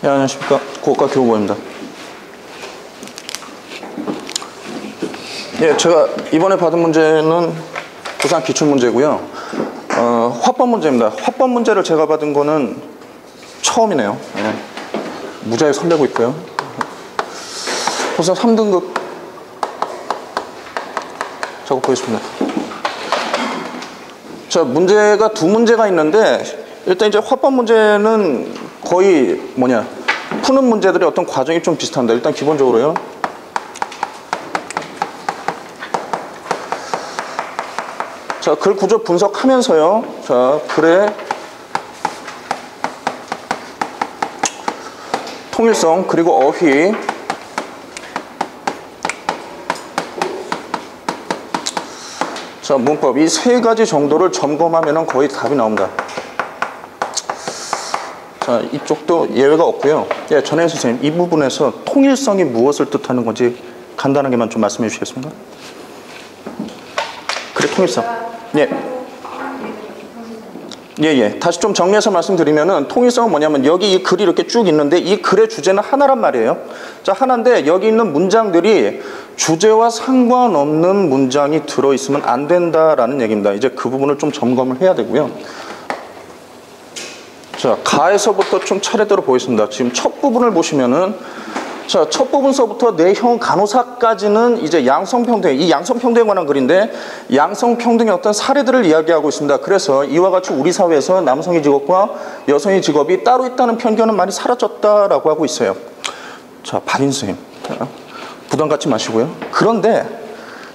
네, 안녕하십니까. 고가 교보입니다. 예, 제가 이번에 받은 문제는 부산 기출문제고요. 화법 문제입니다. 화법 문제를 제가 받은 거는 처음이네요. 예. 무지하게 설레고 있고요. 우선 3등급 작업보겠습니다. 자, 문제가 두 문제가 있는데, 일단 이제 화법 문제는 거의 푸는 문제들의 어떤 과정이 좀 비슷합니다. 일단 기본적으로요. 자, 글 구조 분석하면서요. 자, 글의 통일성 그리고 어휘, 자, 문법 이 세 가지 정도를 점검하면 거의 답이 나옵니다. 자, 이쪽도 예외가 없고요. 예, 전혜연 선생님, 이 부분에서 통일성이 무엇을 뜻하는 건지 간단하게만 좀 말씀해 주시겠습니까? 그래, 통일성. 예. 예. 다시 좀 정리해서 말씀드리면은 통일성은 뭐냐면 여기 이 글이 이렇게 쭉 있는데 이 글의 주제는 하나란 말이에요. 자, 하나인데 여기 있는 문장들이 주제와 상관없는 문장이 들어있으면 안 된다라는 얘기입니다. 이제 그 부분을 좀 점검을 해야 되고요. 자, 가에서부터 좀 차례대로 보겠습니다. 지금 첫 부분을 보시면은, 자, 첫 부분서부터 내형 간호사까지는 이제 양성평등, 이 양성평등에 관한 글인데 양성평등의 어떤 사례들을 이야기하고 있습니다. 그래서 이와 같이 우리 사회에서 남성의 직업과 여성의 직업이 따로 있다는 편견은 많이 사라졌다라고 하고 있어요. 자, 박인 선생님, 부담 갖지 마시고요. 그런데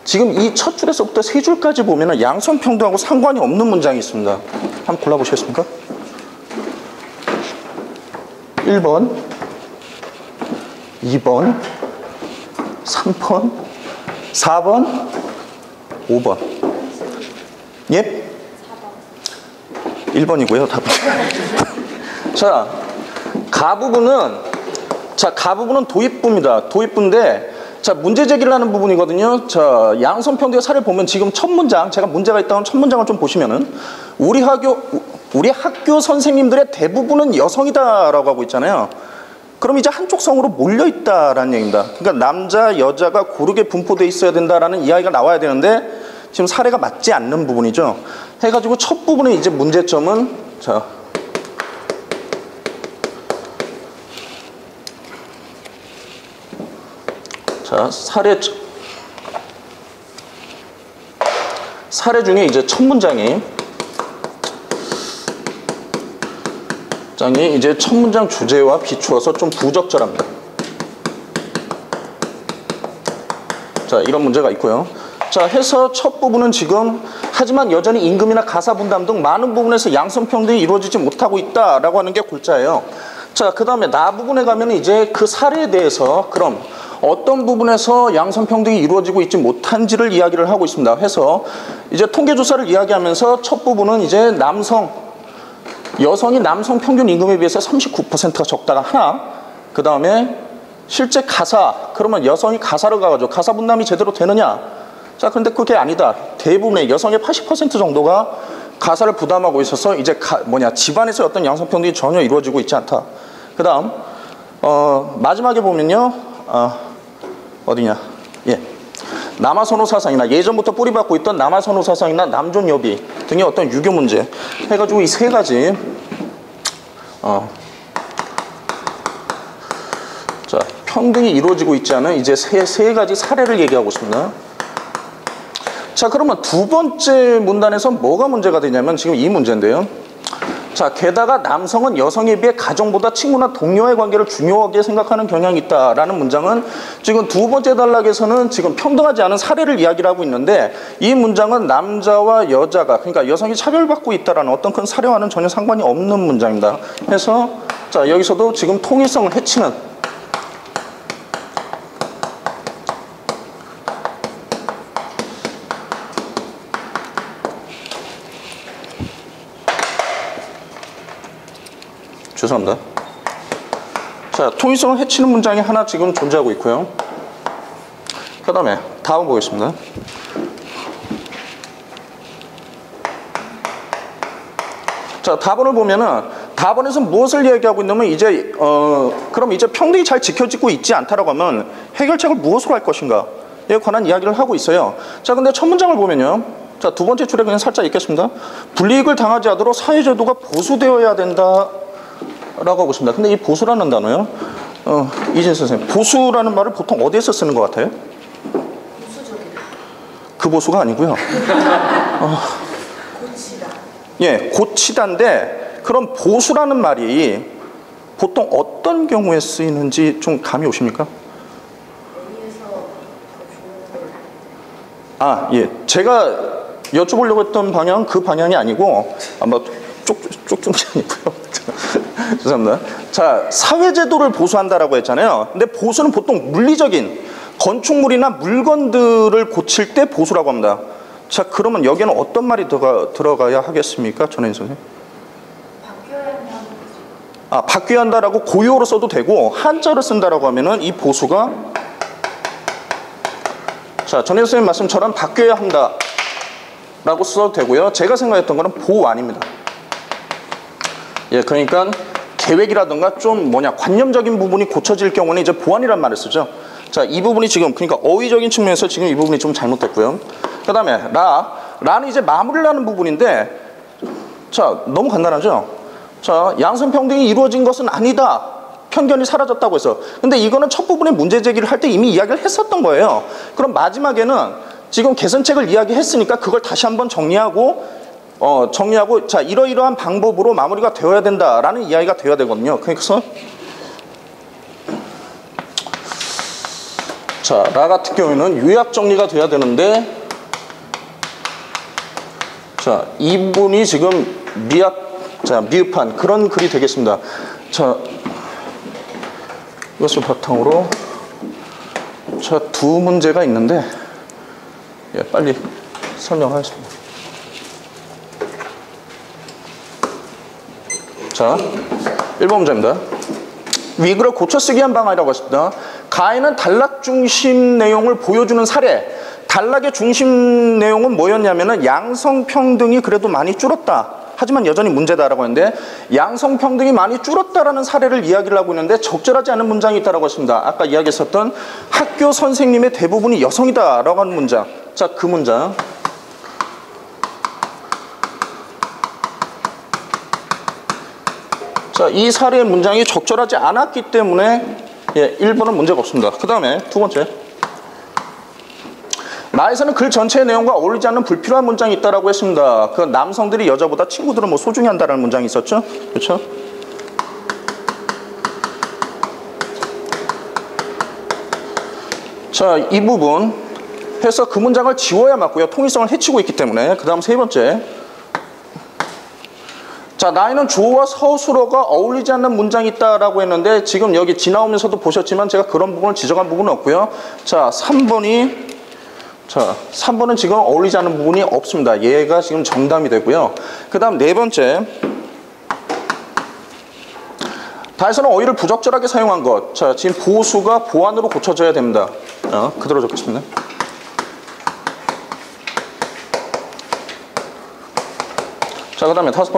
지금 이 첫 줄에서부터 세 줄까지 보면은 양성평등하고 상관이 없는 문장이 있습니다. 한번 골라보시겠습니까? 1번, 2번, 3번, 4번, 5번. 예? 1번이고요, 답은. 자, 가 부분은 도입부입니다. 도입부인데, 자, 문제 제기를 하는 부분이거든요. 자, 양성평등의 사례를 보면 지금 첫 문장, 제가 문제가 있다는 첫 문장을 좀 보시면은, 우리 학교 선생님들의 대부분은 여성이다라고 하고 있잖아요. 그럼 이제 한쪽 성으로 몰려있다라는 얘기입니다. 그러니까 남자, 여자가 고르게 분포되어 있어야 된다라는 이야기가 나와야 되는데 지금 사례가 맞지 않는 부분이죠. 해가지고 첫 부분의 이제 문제점은 자, 사례 중에 이제 첫 문장이 이제 첫 문장 주제와 비추어서 좀 부적절합니다. 자, 이런 문제가 있고요. 자, 해서 첫 부분은 지금 하지만 여전히 임금이나 가사 분담 등 많은 부분에서 양성평등이 이루어지지 못하고 있다라고 하는 게 골자예요. 자, 그 다음에 나 부분에 가면 이제 그 사례에 대해서 그럼 어떤 부분에서 양성평등이 이루어지고 있지 못한지를 이야기를 하고 있습니다. 해서 이제 통계조사를 이야기하면서 첫 부분은 이제 여성이 남성 평균 임금에 비해서 39%가 적다가 하나, 그 다음에 실제 가사, 그러면 여성이 가사를 가가지고 가사 분담이 제대로 되느냐? 자, 그런데 그게 아니다. 대부분의 여성의 80% 정도가 가사를 부담하고 있어서 이제 집안에서 어떤 양성평등이 전혀 이루어지고 있지 않다. 그 다음 마지막에 보면요, 어디냐? 예. 남아선호 사상이나 예전부터 뿌리박고 있던 남아선호 사상이나 남존여비 등의 어떤 유교 문제 해가지고 이 세 가지 자, 평등이 이루어지고 있지 않은 이제 세 가지 사례를 얘기하고 있습니다. 자, 그러면 두 번째 문단에서 뭐가 문제가 되냐면 지금 이 문제인데요. 자, 게다가 남성은 여성에 비해 가정보다 친구나 동료의 관계를 중요하게 생각하는 경향이 있다라는 문장은 지금 두 번째 단락에서는 지금 평등하지 않은 사례를 이야기를 하고 있는데 이 문장은 남자와 여자가, 그러니까 여성이 차별받고 있다라는 어떤 큰 사례와는 전혀 상관이 없는 문장입니다. 그래서 자, 여기서도 지금 통일성을 해치는 죄송합니다. 자, 통일성을 해치는 문장이 하나 지금 존재하고 있고요. 그 다음에 다음 보겠습니다. 자, 답안을 보면은 답안에서 무엇을 이야기하고 있냐면 이제 그럼 이제 평등이 잘 지켜지고 있지 않다라고 하면 해결책을 무엇으로 할 것인가에 관한 이야기를 하고 있어요. 자, 근데 첫 문장을 보면요. 자, 두 번째 줄에 그냥 살짝 읽겠습니다. 불이익을 당하지 않도록 사회제도가 보수되어야 된다라고 하고 있습니다. 근데 이 보수라는 단어요. 이진 선생님, 보수라는 말을 보통 어디에서 쓰는 것 같아요? 보수적이다. 그 보수가 아니고요. 고치다. 예, 고치다인데 그럼 보수라는 말이 보통 어떤 경우에 쓰이는지 좀 감이 오십니까? 여기에서 더 좋은 걸. 예. 제가 여쭤보려고 했던 방향은 그 방향이 아니고 아마 쪽중이 아니고요. 죄송합니다. 자, 사회제도를 보수한다라고 했잖아요. 근데 보수는 보통 물리적인 건축물이나 물건들을 고칠 때 보수라고 합니다. 자, 그러면 여기에는 어떤 말이 들어가야 하겠습니까? 전혜인 선생님. 바뀌어야 한다. 바뀌어야 한다라고 고유어로 써도 되고 한자로 쓴다라고 하면은 이 보수가 자, 전혜인 선생님 말씀처럼 바뀌어야 한다라고 써도 되고요. 제가 생각했던 거는 보완입니다. 예, 그러니까 계획이라든가 좀 관념적인 부분이 고쳐질 경우는 이제 보완이란 말을 쓰죠. 자, 이 부분이 지금 그러니까 어휘적인 측면에서 지금 이 부분이 좀 잘못됐고요. 그 다음에 라는 이제 마무리를 하는 부분인데 자, 너무 간단하죠. 자, 양성평등이 이루어진 것은 아니다. 편견이 사라졌다고 해서. 근데 이거는 첫 부분에 문제 제기를 할 때 이미 이야기를 했었던 거예요. 그럼 마지막에는 지금 개선책을 이야기했으니까 그걸 다시 한번 정리하고 자, 이러이러한 방법으로 마무리가 되어야 된다라는 이야기가 되어야 되거든요. 그래서 자, 라 같은 경우에는 요약 정리가 돼야 되는데 자, 이분이 지금 미흡한 그런 글이 되겠습니다. 자, 이것을 바탕으로 자, 두 문제가 있는데 예, 빨리 설명하겠습니다. 자, 1번 문제입니다. 위글을 고쳐쓰기 한 방안이라고 했습니다. 가해는 단락 중심 내용을 보여주는 사례. 단락의 중심 내용은 뭐였냐면은 양성평등이 그래도 많이 줄었다. 하지만 여전히 문제다라고 했는데 양성평등이 많이 줄었다라는 사례를 이야기를 하고 있는데 적절하지 않은 문장이 있다라고 했습니다. 아까 이야기했었던 학교 선생님의 대부분이 여성이다라고 하는 문장. 자, 그 문장. 자, 이 사례의 문장이 적절하지 않았기 때문에 1번은 문제가 없습니다. 그 다음에 두 번째. 나에서는 글 전체의 내용과 어울리지 않는 불필요한 문장이 있다라고 했습니다. 그 남성들이 여자보다 친구들은 소중히 한다라는 문장이 있었죠. 그렇죠? 자, 이 부분 해서 그 문장을 지워야 맞고요. 통일성을 해치고 있기 때문에. 그 다음 세 번째. 자, 나에는 주어와 서술어가 어울리지 않는 문장이 있다라고 했는데 지금 여기 지나오면서도 보셨지만 제가 그런 부분을 지적한 부분은 없고요. 자, 3번은 지금 어울리지 않는 부분이 없습니다. 얘가 지금 정답이 되고요. 그 다음 네 번째. 다에서는 어휘를 부적절하게 사용한 것. 자, 지금 보수가 보완으로 고쳐져야 됩니다. 그대로 적겠습니다. 자, 그 다음에 다섯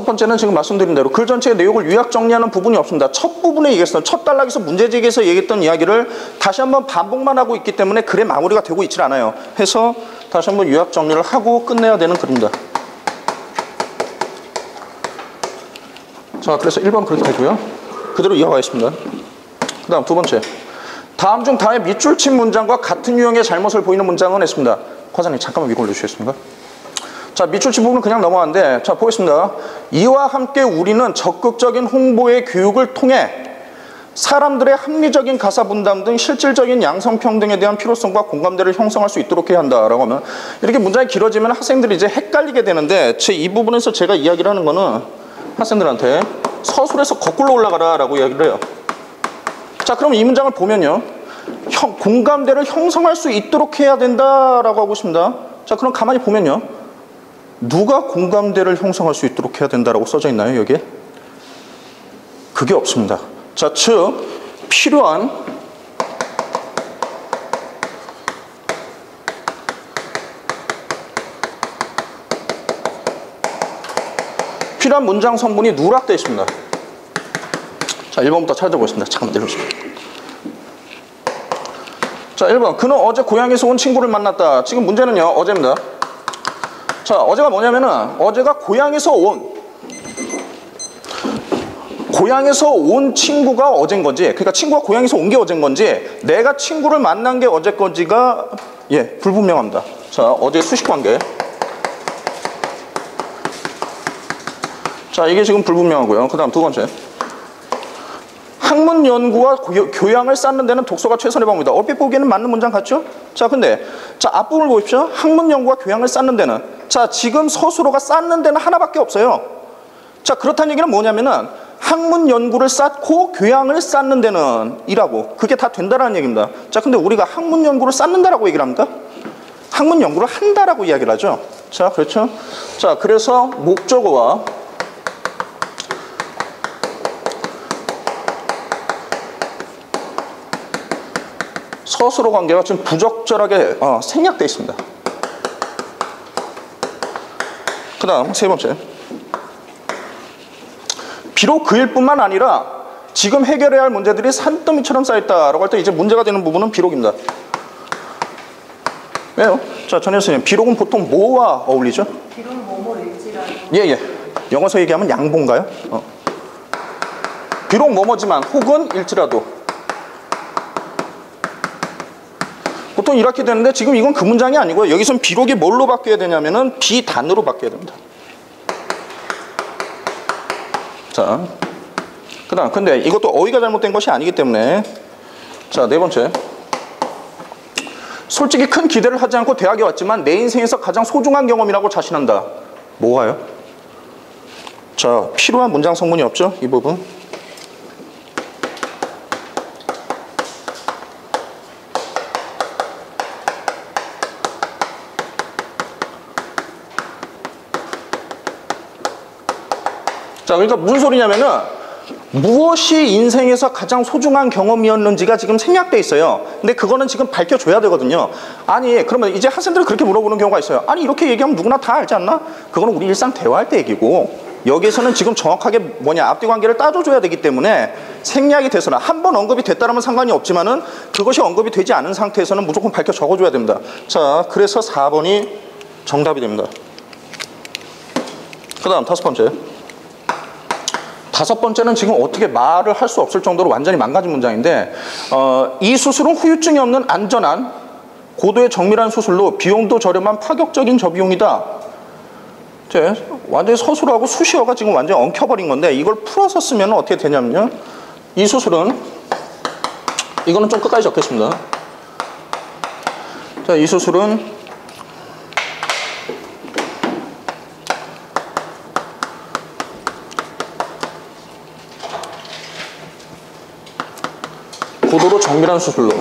번째는 지금 말씀드린 대로 글 전체의 내용을 요약 정리하는 부분이 없습니다. 첫 부분에 얘기했던 첫 단락에서 문제제기에서 얘기했던 이야기를 다시 한번 반복만 하고 있기 때문에 글의 마무리가 되고 있질 않아요. 해서 다시 한번 요약 정리를 하고 끝내야 되는 글입니다. 자, 그래서 1번 그렇게 되고요. 그대로 이어가겠습니다. 그 다음 두 번째. 다음 중 다의 밑줄 친 문장과 같은 유형의 잘못을 보이는 문장은 했습니다. 과장님 잠깐만 위로 올려주시겠습니까? 자, 밑줄 친 부분은 그냥 넘어가는데 자, 보겠습니다. 이와 함께 우리는 적극적인 홍보의 교육을 통해 사람들의 합리적인 가사 분담 등 실질적인 양성평등에 대한 필요성과 공감대를 형성할 수 있도록 해야 한다라고 하면 이렇게 문장이 길어지면 학생들이 이제 헷갈리게 되는데 이 부분에서 제가 이야기를 하는 거는 학생들한테 서술에서 거꾸로 올라가라 라고 이야기를 해요. 자, 그럼 이 문장을 보면요. 공감대를 형성할 수 있도록 해야 된다라고 하고 있습니다. 자, 그럼 가만히 보면요. 누가 공감대를 형성할 수 있도록 해야 된다라고 써져 있나요, 여기에? 그게 없습니다. 자, 즉 필요한 필요한 문장 성분이 누락되어 있습니다. 자, 1번부터 찾아보겠습니다. 잠깐만 내려주세요. 자, 1번. 그는 어제 고향에서 온 친구를 만났다. 지금 문제는요, 어제입니다. 자, 어제가 뭐냐면은, 어제가 고향에서 온 친구가 어제인 건지, 그러니까 친구가 고향에서 온 게 어제인 건지, 내가 친구를 만난 게 어제 건지가, 예, 불분명합니다. 자, 어제 수식 관계. 자, 이게 지금 불분명하고요. 그 다음 두 번째. 학문 연구와 교양을 쌓는 데는 독서가 최선의 방법이다. 얼핏 보기에는 맞는 문장 같죠? 자, 근데, 자, 앞부분을 보십시오. 학문 연구와 교양을 쌓는 데는. 자, 지금 서술어가 쌓는 데는 하나밖에 없어요. 자, 그렇다는 얘기는 뭐냐면은, 학문 연구를 쌓고 교양을 쌓는 데는 이라고. 그게 다 된다라는 얘기입니다. 자, 근데 우리가 학문 연구를 쌓는다라고 얘기를 합니까? 학문 연구를 한다라고 이야기를 하죠. 자, 그렇죠? 자, 그래서 목적어와 서술어 관계가 지금 부적절하게 생략되어 있습니다. 그 다음 세 번째. 비록 그 일뿐만 아니라 지금 해결해야 할 문제들이 산더미처럼 쌓였다라고 할 때 이제 문제가 되는 부분은 비록입니다. 왜요? 자, 전 교수님, 비록은 보통 뭐와 어울리죠? 비록 뭐뭐일지라도. 예. 영어에서 얘기하면 양보인가요? 비록 뭐뭐지만 혹은 일지라도. 보통 이렇게 되는데 지금 이건 그 문장이 아니고요. 여기선 비록이 뭘로 바뀌어야 되냐면은 비단으로 바뀌어야 됩니다. 자, 그 다음, 근데 이것도 어휘가 잘못된 것이 아니기 때문에. 자, 네 번째. 솔직히 큰 기대를 하지 않고 대학에 왔지만 내 인생에서 가장 소중한 경험이라고 자신한다. 뭐가요? 자, 필요한 문장 성분이 없죠? 이 부분. 자, 그러니까 무슨 소리냐면은 무엇이 인생에서 가장 소중한 경험이었는지가 지금 생략돼 있어요. 근데 그거는 지금 밝혀줘야 되거든요. 아니, 그러면 이제 학생들은 그렇게 물어보는 경우가 있어요. 아니, 이렇게 얘기하면 누구나 다 알지 않나? 그거는 우리 일상 대화할 때 얘기고, 여기에서는 지금 정확하게 앞뒤 관계를 따져줘야 되기 때문에 생략이 돼서는 한 번 언급이 됐다라면 상관이 없지만은 그것이 언급이 되지 않은 상태에서는 무조건 밝혀 적어줘야 됩니다. 자, 그래서 4번이 정답이 됩니다. 그 다음 다섯 번째. 다섯 번째는 지금 어떻게 말을 할 수 없을 정도로 완전히 망가진 문장인데, 이 수술은 후유증이 없는 안전한 고도의 정밀한 수술로 비용도 저렴한 파격적인 저비용이다. 완전히 서술하고 수시어가 지금 완전히 엉켜버린 건데, 이걸 풀어서 쓰면 어떻게 되냐면요, 이 수술은, 이거는 좀 끝까지 적겠습니다. 자, 이 수술은 고도로 정밀한 수술로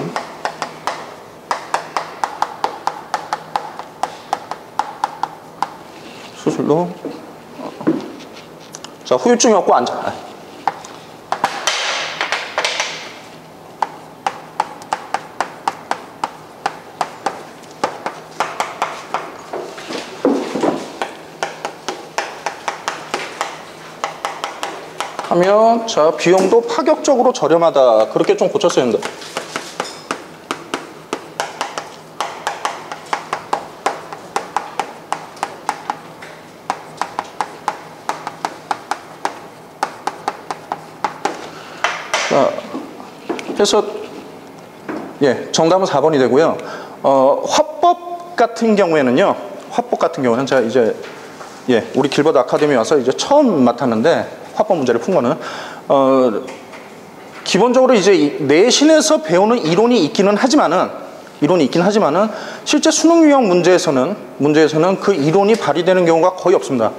자, 후유증이 없고 안전. 하면, 자, 비용도 파격적으로 저렴하다. 그렇게 좀 고쳤어야 합니다. 자, 그래서, 예, 정답은 4번이 되고요. 화법 같은 경우에는요, 제가 이제, 예, 우리 길버드 아카데미 와서 이제 처음 맡았는데, 화법 문제를 푼 거는, 기본적으로 이제 내신에서 배우는 이론이 있기는 하지만은 실제 수능 유형 문제에서는 그 이론이 발휘되는 경우가 거의 없습니다.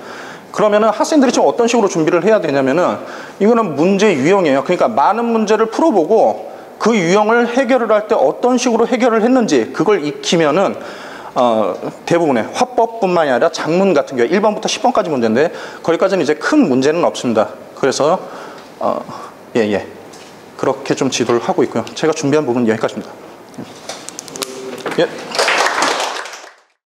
그러면은 학생들이 지금 어떤 식으로 준비를 해야 되냐면은, 이거는 문제 유형이에요. 그러니까 많은 문제를 풀어보고 그 유형을 해결을 할 때 어떤 식으로 해결을 했는지 그걸 익히면은 대부분의 화법뿐만이 아니라 작문 같은 경우에 1번부터 10번까지 문제인데, 거기까지는 이제 큰 문제는 없습니다. 그래서 그렇게 좀 지도를 하고 있고요. 제가 준비한 부분은 여기까지입니다. 예.